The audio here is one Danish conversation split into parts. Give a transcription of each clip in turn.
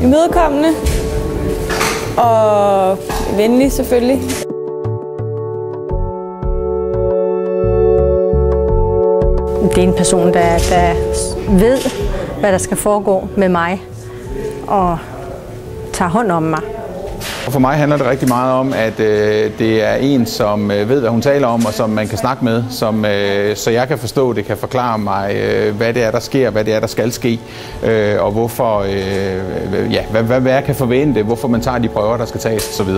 Imødekommende og venlig selvfølgelig. Det er en person, der ved, hvad der skal foregå med mig og tager hånd om mig. For mig handler det rigtig meget om, at det er en, som ved, hvad hun taler om, og som man kan snakke med, så jeg kan forstå, det kan forklare mig, hvad det er, der sker, hvad det er, der skal ske, og hvorfor, hvad jeg kan forvente, hvorfor man tager de prøver, der skal tages osv.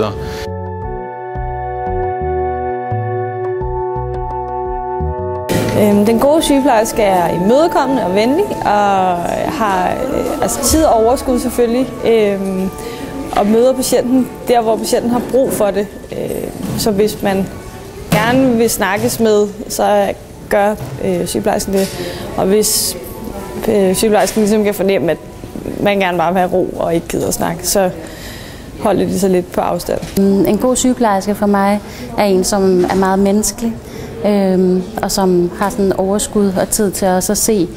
Den gode sygeplejerske er imødekommende og venlig, og har tid og overskud selvfølgelig, og møder patienten der, hvor patienten har brug for det. Så hvis man gerne vil snakkes med, så gør sygeplejersken det. Og hvis sygeplejersken ligesom kan fornemme, at man gerne bare vil have ro og ikke gider at snakke, så holder de sig lidt på afstand. En god sygeplejerske for mig er en, som er meget menneskelig, og som har sådan overskud og tid til også at se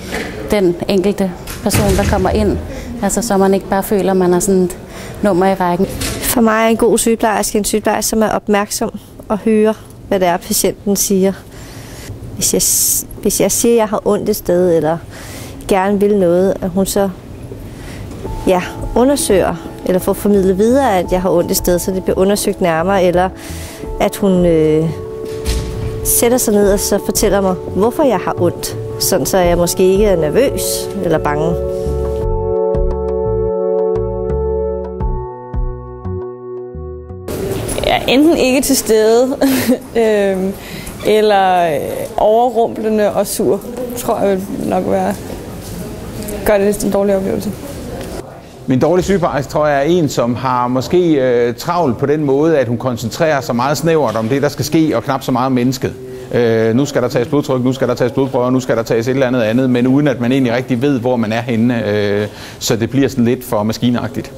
den enkelte person, der kommer ind. Altså, så man ikke bare føler, at man er sådan et nummer i rækken. For mig er en god sygeplejerske en sygeplejerske, som er opmærksom og hører, hvad det er, patienten siger. Hvis jeg siger, at jeg har ondt et sted, eller gerne vil noget, at hun så undersøger, eller får formidlet videre, at jeg har ondt et sted, så det bliver undersøgt nærmere, eller at hun sætter sig ned og så fortæller mig, hvorfor jeg har ondt, sådan så jeg måske ikke er nervøs eller bange. Ja, enten ikke til stede, eller overrumplende og sur, tror jeg vil nok være. Gør det lidt en dårlig oplevelse. Min dårlige sygeplejerske, tror jeg, er en, som har måske travlt på den måde, at hun koncentrerer sig meget snævert om det, der skal ske, og knap så meget om mennesket. Nu skal der tages blodtryk, nu skal der tages blodprøver, nu skal der tages et eller andet, men uden at man egentlig rigtig ved, hvor man er henne. Så det bliver sådan lidt for maskinagtigt.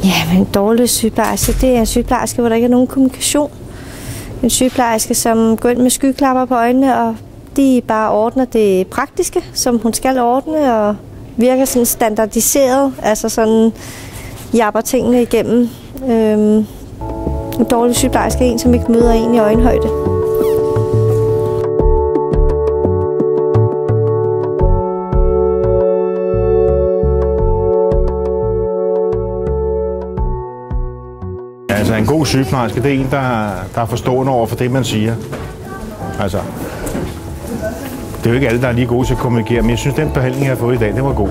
Ja, men en dårlig sygeplejerske, det er en sygeplejerske, hvor der ikke er nogen kommunikation. En sygeplejerske, som går ind med skyklapper på øjnene, og de bare ordner det praktiske, som hun skal ordne, og virker sådan standardiseret, altså sådan japper tingene igennem. En dårlig sygeplejerske er en, som ikke møder en i øjenhøjde. Altså en god sygeplejerske, det er en, der er forstående over for det, man siger. Altså, det er jo ikke alle, der er lige gode til at kommunikere, men jeg synes, den behandling, jeg har fået i dag, det var god.